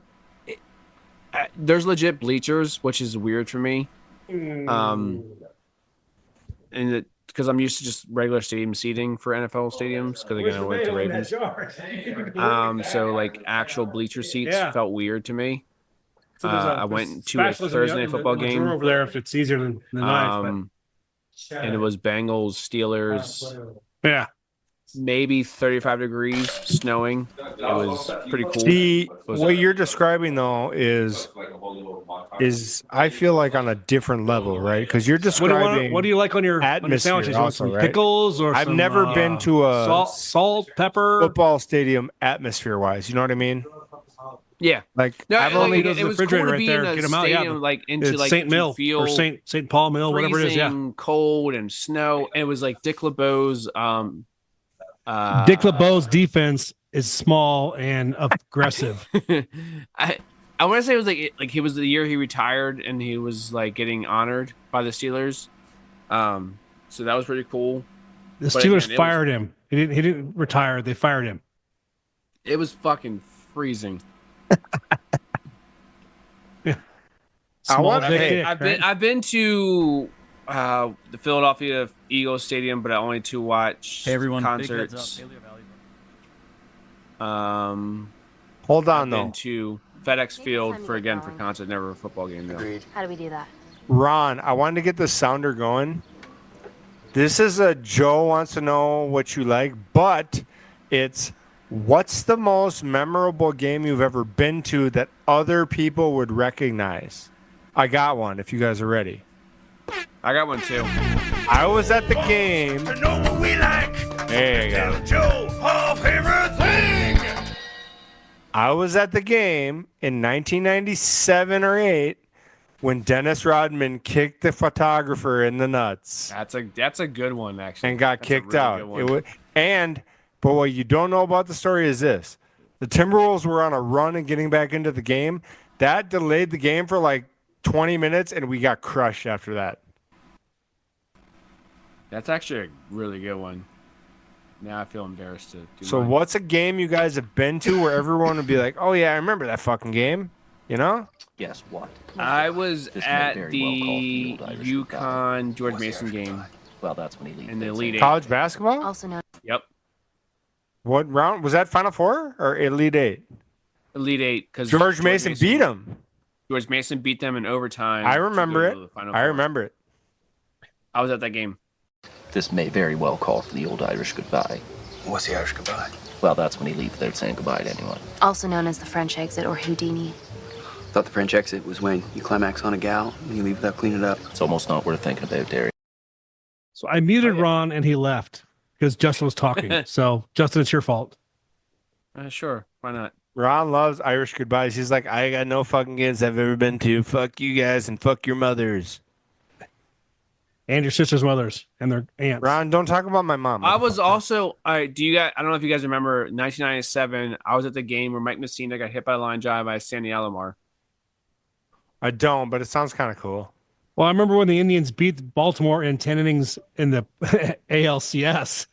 There's legit bleachers, which is weird for me. And because I'm used to just regular stadium seating for NFL stadiums. Because again, I went to Ravens. So like actual bleacher seats Yeah. felt weird to me. So there's I went to a Thursday night football game. over there if it's easier than the knife. And it was Bengals, Steelers, Yeah. maybe 35 degrees, snowing. It was pretty cool. See, Was what it- you're describing though is I feel like on a different level, right? Because you're describing. What do you like on your atmosphere sandwiches? You want also, some right? pickles or I've some, never been to a salt, pepper. football stadium atmosphere-wise. You know what I mean? Yeah. Like No, I've like, only. goes to it the was cool refrigerator to right be there, in a get 'em out, yeah, stadium, but like into It's like St. to Mill feel or St. Paul Mill, whatever it is. Yeah. freezing cold and snow. And it was like Dick LeBeau's Dick LeBeau's defense is small and aggressive. I want to say it was like he was the year he retired and he was like getting honored by the Steelers. So that was pretty cool. The But Steelers again, fired him. He didn't retire. They fired him. It was fucking freezing. Small, big hey, dick, right? I've been to the Philadelphia Eagles Stadium, but only to watch Hey everyone, concerts. Hold on I've though, been to FedEx Field for concert, never a football game though. How do we do that? Ron. I wanted to get the sounder going. This is a Joe wants to know what you like, but it's what's the most memorable game you've ever been to that other people would recognize? I got one. If you guys are ready. I got one too. I was at the game. To know what we like. There you go. Tell Joe of everything. I was at the game in 1997 or 8 when Dennis Rodman kicked the photographer in the nuts That's a good one actually. and got That's a kicked really out. good It one. would, but what you don't know about the story is this: the Timberwolves were on a run and getting back into the game. That delayed the game for like 20 minutes, and we got crushed after that. That's actually a really good one. Now I feel embarrassed to do So mine. what's a game you guys have been to where everyone would be like, "Oh yeah, I remember that fucking game," you know? Guess what? I was This may at very the well call for the old Irish UConn George Mason game Well, that's when he leaves. in the Elite Eight. College basketball? Also known. Yep, What round was that? Final Four or Elite Eight? Elite Eight because George Mason beat him. George Mason beat them in overtime. I to remember go to it. the Final I Four. remember it. I was at that game. This may very well call for the old Irish goodbye. What's the Irish goodbye? Well, that's when he leaves without saying goodbye to anyone. Also known as the French exit or Houdini. Thought the French exit was when you climax on a gal and you leave without cleaning it up. It's almost not worth thinking about, Derry. So I muted Ron and he left because Justin was talking. So Justin, it's your fault. Sure, why not? Ron loves Irish goodbyes. He's like, I got no fucking games I've ever been to. Fuck you guys and fuck your mothers. And your sister's mothers and their aunts. Ron, don't talk about my mom. I was also. Do you guys? I don't know if you guys remember 1997. I was at the game where Mike Messina got hit by a line drive by Sandy Alomar. I don't, but it sounds kind of cool. Well, I remember when the Indians beat Baltimore in 10 innings in the ALCS.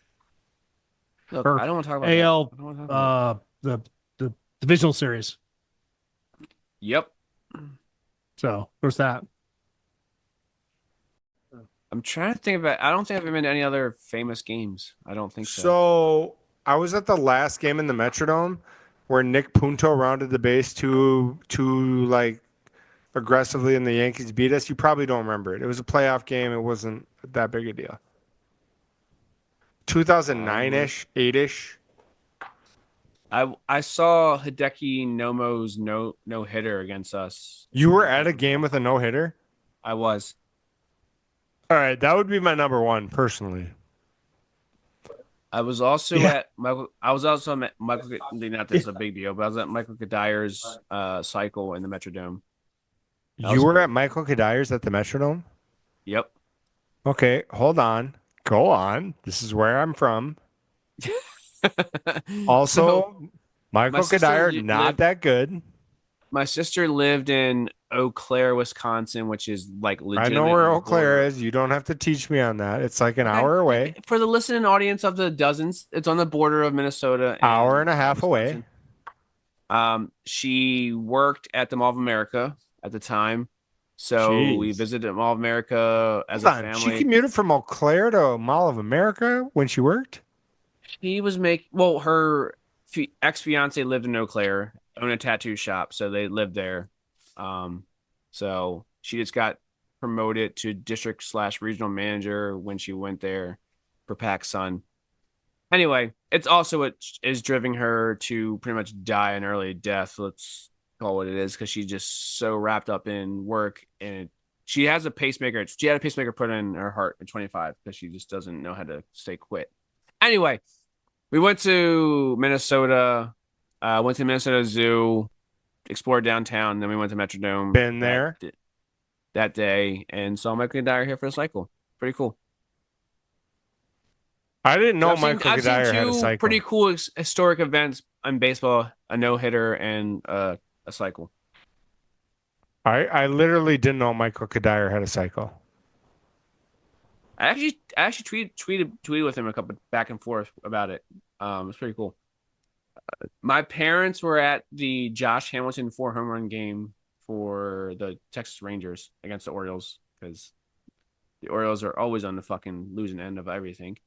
Look, Or I don't want to talk about AL, that. I don't wanna talk about the divisional series. that. Yep. So there's that. I'm trying to think about. I don't think I've been to any other famous games. I don't think so. So I was at the last game in the Metrodome where Nick Punto rounded the base too like aggressively and the Yankees beat us. You probably don't remember it. It was a playoff game. It wasn't that big a deal. 2009-ish, 8-ish. I saw Hideki Nomo's no hitter against us. You were at a game with a no-hitter? I was. All right, that would be my number one personally. I was also Yeah. at Michael. I was also at Michael. Not this is a big deal, but I was at Michael Kadyr's cycle in the Metrodome. You were at Michael Kadyr's at the Metrodome? Yep. Okay, hold on. Go on. This is where I'm from. Also, So, Michael my sister Kadyr, not lived- that good. My sister lived in Eau Claire, Wisconsin, which is like I legit. know where Eau Claire is. You don't have to teach me on that. It's like an hour away. For the listening audience of the dozens, it's on the border of Minnesota. Hour and a half away. She worked at the Mall of America at the time, so we Jeez. visited Mall of America as Hold a on. family. She commuted from Eau Claire to Mall of America when she worked? She was her ex fiance lived in Eau Claire, owned a tattoo shop, so they lived there. So she just got promoted to district/regional manager when she went there for PacSun. Anyway, it's also what is driving her to pretty much die an early death. Let's call it what it is, because she's just so wrapped up in work, and she has a pacemaker. She had a pacemaker put in her heart at 25 because she just doesn't know how to stay quit. Anyway, we went to Minnesota, went to Minnesota Zoo, explored downtown, then we went to Metrodome. Been there. That day, and saw Michael Kadire here for the cycle. Pretty cool. I didn't know I've seen- Michael I've seen Kadire had a two cycle. pretty cool historic events in baseball: a no-hitter and a cycle. I literally didn't know Michael Kadire had a cycle. I actually tweeted with him a couple back and forth about it. It's pretty cool. My parents were at the Josh Hamilton 4 home run game for the Texas Rangers against the Orioles, because the Orioles are always on the fucking losing end of everything.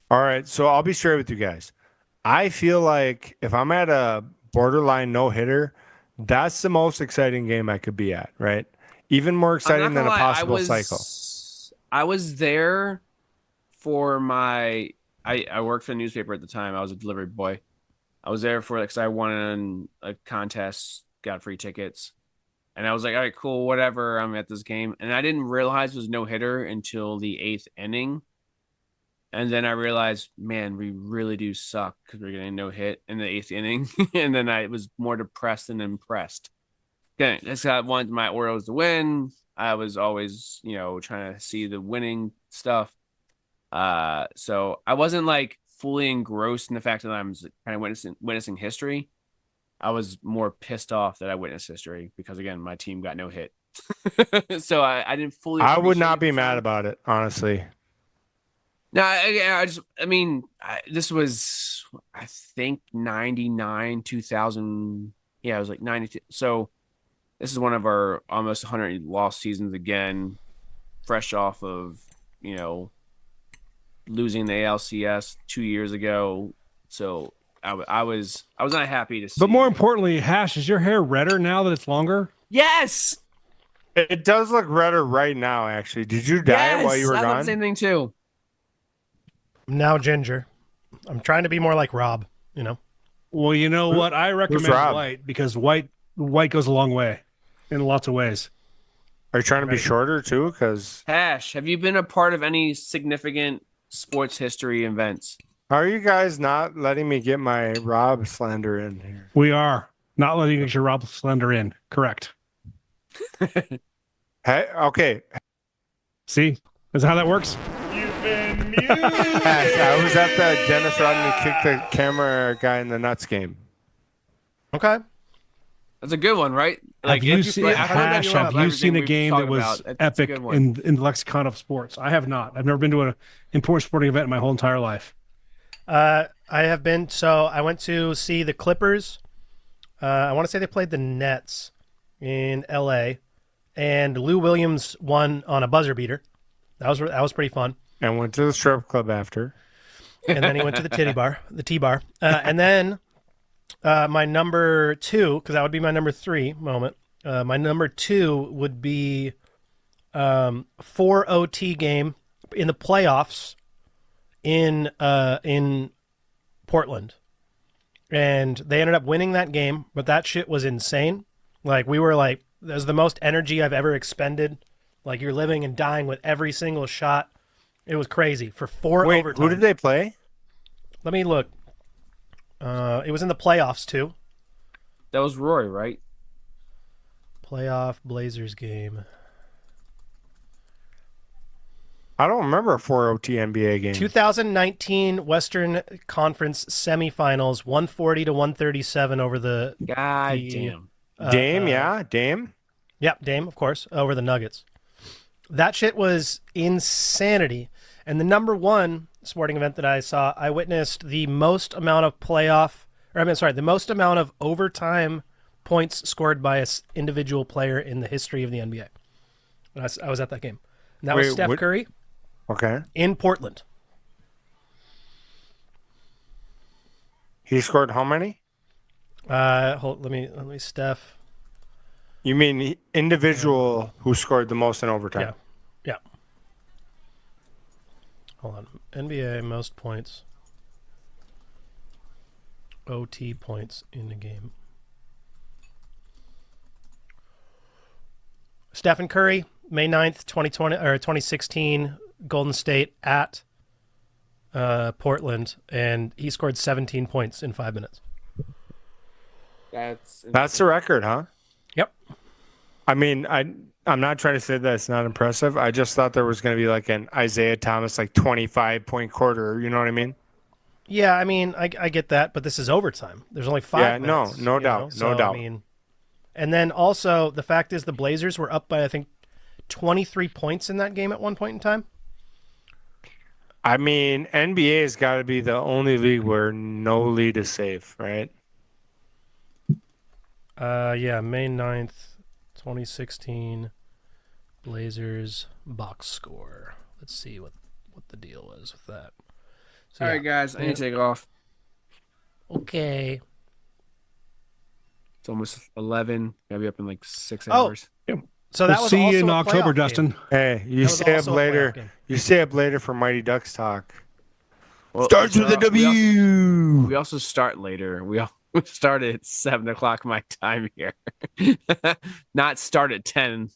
All right, so I'll be straight with you guys. I feel like if I'm at a borderline no-hitter, that's the most exciting game I could be at, right? Even more I'm not exciting than a gonna lie, possible cycle. I was there for my. I worked for the newspaper at the time. I was a delivery boy. I was there for because I won a contest, got free tickets, and I was like, all right, cool, whatever. I'm at this game, and I didn't realize it was no hitter until the 8th inning, and then I realized, man, we really do suck because we're getting no hit in the 8th inning, and then I was more depressed than impressed. Okay, I wanted my Orioles to win. I was always, trying to see the winning stuff. So I wasn't like fully engrossed in the fact that I'm kind of witnessing history. I was more pissed off that I witnessed history because again, my team got no hit. So I didn't fully. I would not appreciate be mad about it, honestly. No, this was, I think, 99, 2000. Yeah, it was like 92. So this is one of our almost 100 lost seasons again, fresh off of, losing the ALCS 2 years ago. So I was not happy to see. But more importantly, Hash, is your hair redder now that it's longer? Yes! It does look redder right now, actually. Did you dye it while you were I gone? thought the same thing too. I'm now ginger. I'm trying to be more like Rob, Well, you know what? I recommend Rob? white because white goes a long way in lots of ways. Are you trying to be shorter too? Because Hash, have you been a part of any significant sports history events? how are you guys not letting me get my Rob slander in here? We are not letting you get your Rob Slender in. Correct. Hey, okay. See? Is that how that works? I was at the Dennis Rodman kick the camera guy in the nuts game. Okay. That's a good one, right? Have you seen, I've heard that Hash, from have you everything seen a we've game talked that was about. It's a epic good one. in the lexicon of sports? I have not. I've never been to an important sporting event in my whole entire life. I have been. So I went to see the Clippers. I want to say they played the Nets in L.A. and Lou Williams won on a buzzer beater. That was pretty fun. And went to the strip club after. And then he went to the T-bar. And then my number 2, because that would be my number 3 moment. My number 2 would be 4 OT game in the playoffs in Portland. And they ended up winning that game, but that shit was insane. Like, we were like, that was the most energy I've ever expended. Like, you're living and dying with every single shot. It was crazy for 4 Wait, overtime. who did they play? Let me look. It was in the playoffs too. That was Roy, right? Playoff Blazers game. I don't remember a 4 OT NBA game. 2019 Western Conference semifinals, 140 to 137 over the. God damn. Dame, yeah, Dame. Yep, Dame, of course, over the Nuggets. That shit was insanity. And the number 1 sporting event that I saw, I witnessed the most amount of the most amount of overtime points scored by an individual player in the history of the NBA. And I was at that game. And that was Steph Curry. Okay. In Portland. He scored how many? Let me Steph. You mean individual who scored the most in overtime? Yeah. Hold on. NBA most points. OT points in the game. Stephen Curry, May 9th, 2016, Golden State at Portland, and he scored 17 points in 5 minutes. That's the record, huh? Yep. I mean, I'm not trying to say that it's not impressive. I just thought there was going to be like an Isaiah Thomas, like 25-point quarter. You know what I mean? Yeah, I mean, I get that, but this is overtime. There's only 5 minutes. no doubt. I mean, and then also the fact is the Blazers were up by, I think, 23 points in that game at one point in time. I mean, NBA has got to be the only league where no lead is safe, right? Yeah, May 9th, 2016, Blazers box score. Let's see what the deal was with that. So, All right, guys, I need to take off. Okay. It's almost 11. Gotta be up in like 6 Oh. hours. So that was see you also in a October, playoff Dustin. game. Hey, you That was stay up also a later. playoff game. You stay up later for Mighty Ducks talk. Well, Starts with a W. We also start later. We start at 7 o'clock my time here. Not start at 10.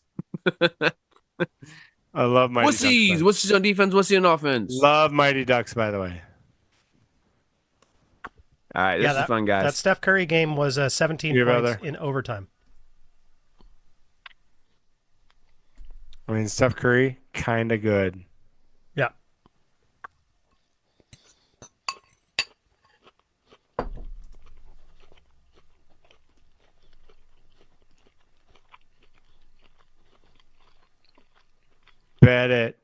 I love Mighty Wussies! Ducks. Wussies on defense, wussies on offense. Love Mighty Ducks, by the way. All right, this is fun, guys. That Steph Curry game was 17 Your points brother. in overtime. I mean, Steph Curry, kind of good. Yeah. Bet it.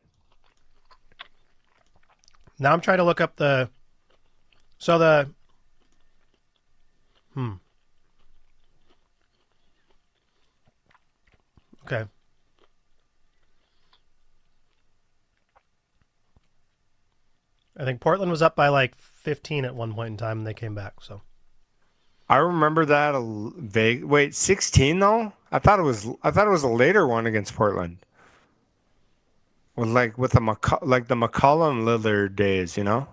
Now I'm trying to look up the. So the. Okay. I think Portland was up by like 15 at one point in time, and they came back. So I remember that vague. Wait, 16 though? I thought it was a later one against Portland. With the McCollum Lillard days, you know?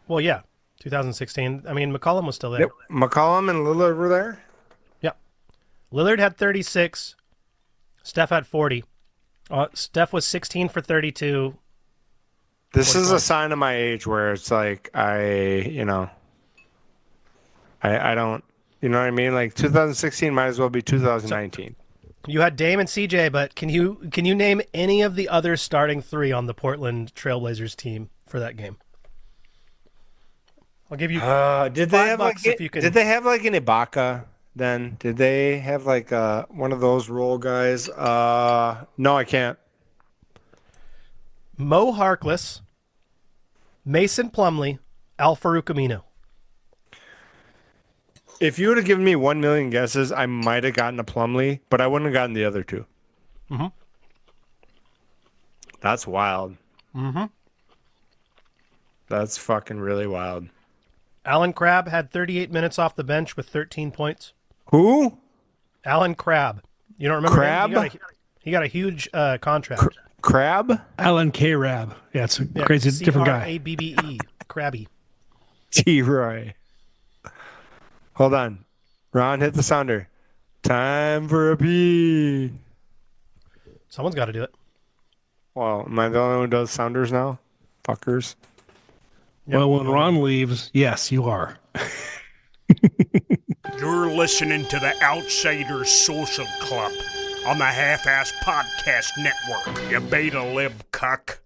well, yeah, 2016. I mean, McCollum was still there. Yep. McCollum and Lillard were there? Yep. Lillard had 36. Steph had 40. Steph was 16 for 32. This is a sign of my age where it's like I don't, you know what I mean? Like 2016 might as well be 2019. You had Dame and CJ, but can you name any of the other starting three on the Portland Trailblazers team for that game? I'll give you. Did they have $5 if you can. Did they have like an Ibaka then? Did they have like one of those role guys? No, I can't. Mo Harkless, Mason Plumlee, Al Farouk Amino. If you would have given me 1 million guesses, I might have gotten a Plumlee, but I wouldn't have gotten the other two. Mm-hmm. That's wild. Mm-hmm. That's fucking really wild. Alan Crabb had 38 minutes off the bench with 13 points. Who? Alan Crabb. You don't remember Crabb? him? He got a huge contract. Crab? Alan K. Rab. Yeah, it's a crazy, different guy. Crabbe. Crabby. T-Roy. Hold on. Ron, hit the sounder. Time for a pee. Someone's got to do it. Well, am I the only one who does sounders now? Fuckers. Well, when Ron leaves, yes, you are. You're listening to the Outsiders Social Club on the Half-Ass Podcast Network, you beta lib cuck.